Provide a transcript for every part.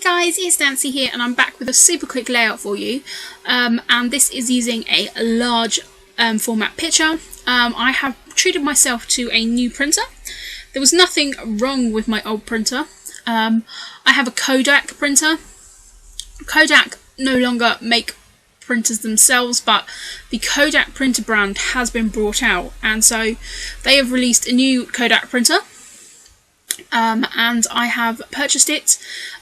guys, it's Nancy here and I'm back with a super quick layout for you, and this is using a large format picture. I have treated myself to a new printer. There was nothing wrong with my old printer. I have a Kodak printer. Kodak no longer make printers themselves, but the Kodak printer brand has been brought out, and so they have released a new Kodak printer. And I have purchased it.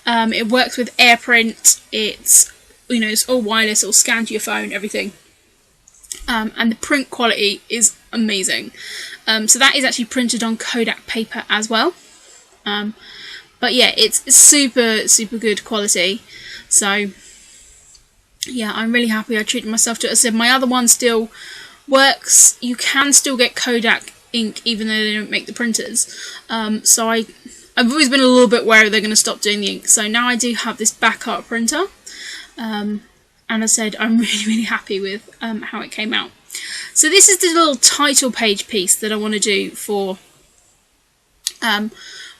It works with AirPrint. It's it's all wireless. It'll scan to your phone, everything. And the print quality is amazing. So that is actually printed on Kodak paper as well. But yeah, it's super good quality. So yeah, I'm really happy I treated myself to it. As I said, my other one still works. You can still get Kodak ink even though they don't make the printers. So I've always been a little bit wary they're going to stop doing the ink. So now I do have this backup printer. And as I said, I'm really happy with how it came out. So this is the little title page piece that I want to do for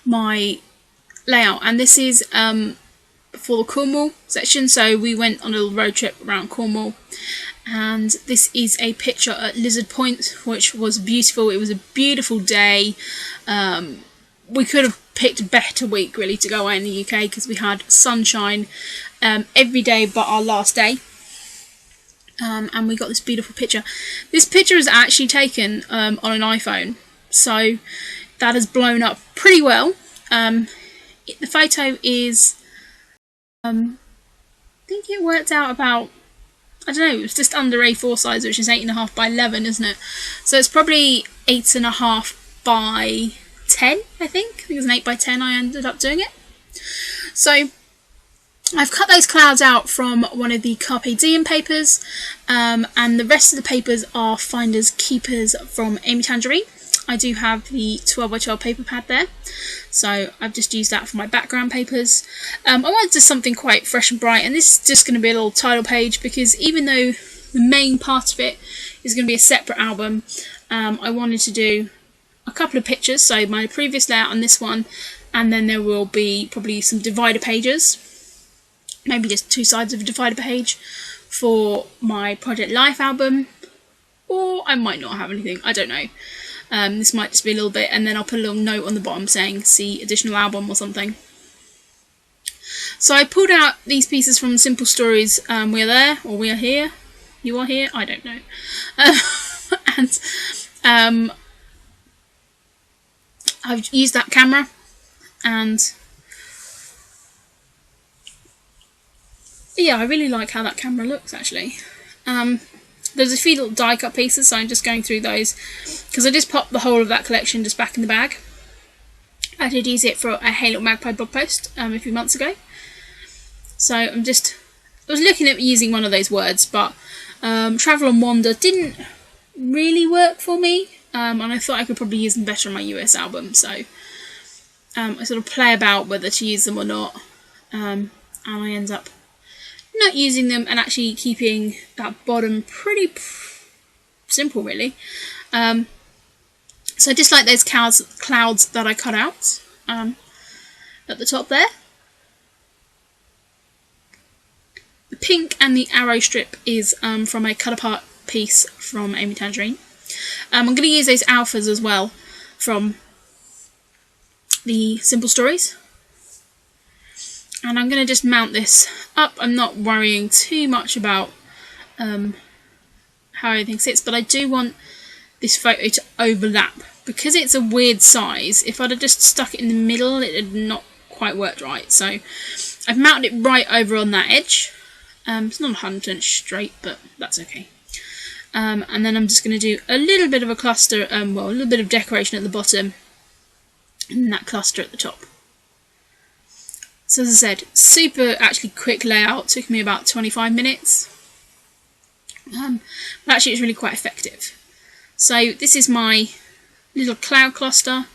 my layout, and this is for the Cornwall section. So we went on a little road trip around Cornwall, and this is a picture at Lizard Point, which was beautiful. It was a beautiful day. We could have picked a better week really to go away in the UK because we had sunshine every day but our last day. And we got this beautiful picture. This picture is actually taken on an iPhone, so that has blown up pretty well. The photo is, I think it worked out about, I don't know, it was just under A4 size, which is 8.5 by 11, isn't it? So it's probably 8.5 by 10, I think. It was an 8 by 10 I ended up doing it. So I've cut those clouds out from one of the Carpe Diem papers, and the rest of the papers are Finders Keepers from Amy Tangerine. I do have the 12 by 12 paper pad there, so I've just used that for my background papers. I wanted to do something quite fresh and bright, and this is just going to be a little title page because even though the main part of it is going to be a separate album, I wanted to do a couple of pictures, so my previous layout and this one, and then there will be probably some divider pages, maybe just two sides of a divider page for my Project Life album, or I might not have anything, I don't know. This might just be a little bit, and then I'll put a little note on the bottom saying see additional album or something. So I pulled out these pieces from Simple Stories, We Are There, or We Are Here, You Are Here, I don't know. And I've used that camera, and yeah, I really like how that camera looks actually. There's a few little die cut pieces, so I'm just going through those because I just popped the whole of that collection just back in the bag. I did use it for a Hey Little Magpie blog post a few months ago. So I was looking at using one of those words, but Travel and Wander didn't really work for me, and I thought I could probably use them better on my US album, so I sort of play about whether to use them or not, and I end up not using them and actually keeping that bottom pretty simple really. So just like those clouds that I cut out at the top there. The pink and the arrow strip is from a cut apart piece from Amy Tangerine. I'm going to use those alphas as well from the Simple Stories. And I'm going to just mount this up. I'm not worrying too much about how everything sits, but I do want this photo to overlap. Because it's a weird size, if I'd have just stuck it in the middle, it had not quite worked right. So I've mounted it right over on that edge. It's not 100% straight, but that's okay. And then I'm just going to do a little bit of a cluster, a little bit of decoration at the bottom, and that cluster at the top. So as I said, super actually quick layout, took me about 25 minutes. But actually it's really quite effective. So this is my little cloud cluster.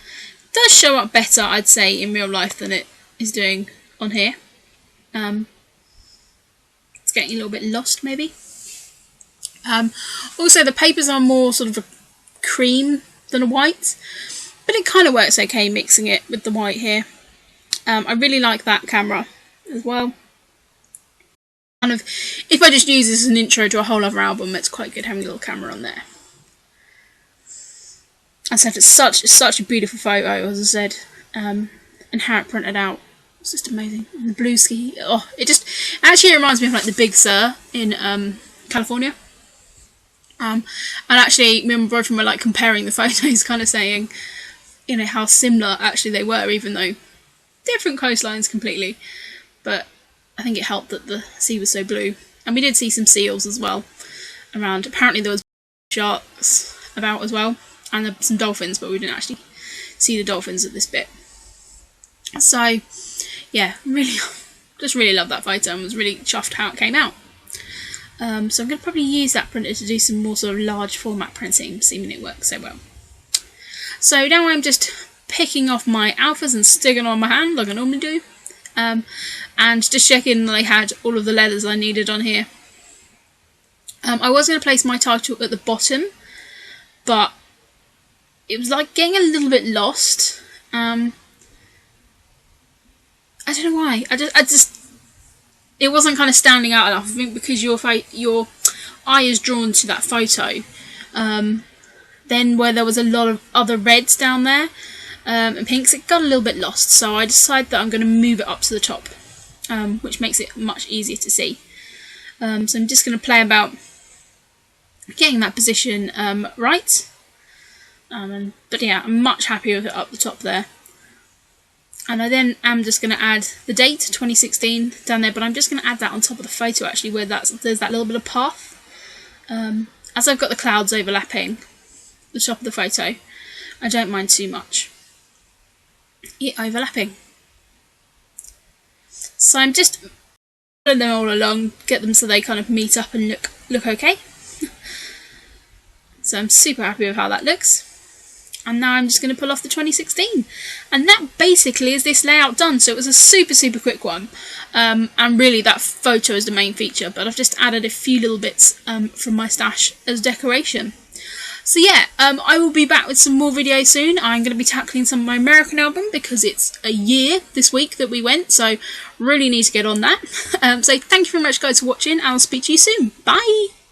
It does show up better, I'd say, in real life than it is doing on here. It's getting a little bit lost maybe. Also the papers are more sort of a cream than a white, but it kind of works okay mixing it with the white here. I really like that camera. as well. Kind of, if I just use this as an intro to a whole other album, it's quite good having a little camera on there. As I said, it's such a beautiful photo, as I said, and how it printed out. It's just amazing. And the blue ski, oh, it actually reminds me of like the Big Sur in California. And actually, me and my boyfriend were like comparing the photos, kind of saying, you know, how similar actually they were, even though different coastlines completely. But I think it helped that the sea was so blue. And we did see some seals as well around. Apparently there was sharks about as well, and some dolphins, but we didn't actually see the dolphins at this bit. So yeah, just really love that photo and was really chuffed how it came out. So I'm going to probably use that printer to do some more sort of large format printing, seeming it works so well. So now I'm just picking off my alphas and sticking them on my hand like I normally do. And just checking that I had all of the letters I needed on here. I was going to place my title at the bottom, but it was like getting a little bit lost. I don't know why. I just it wasn't kind of standing out enough. I think because your eye is drawn to that photo. Then where there was a lot of other reds down there and pinks, it got a little bit lost. So I decided that I'm going to move it up to the top, which makes it much easier to see. So I'm just going to play about getting that position right. But yeah, I'm much happier with it up the top there. And I then am just going to add the date, 2016, down there, but I'm just going to add that on top of the photo actually, where there's that little bit of path. As I've got the clouds overlapping the top of the photo, I don't mind too much it overlapping. So I'm just pulling them all along, get them so they kind of meet up and look okay. So I'm super happy with how that looks. And now I'm just going to pull off the 2016. And that basically is this layout done. So it was a super quick one. And really that photo is the main feature. But I've just added a few little bits from my stash as decoration. So yeah, I will be back with some more videos soon. I'm going to be tackling some of my American album because it's a year this week that we went. So really need to get on that. So thank you very much guys for watching. I'll speak to you soon. Bye!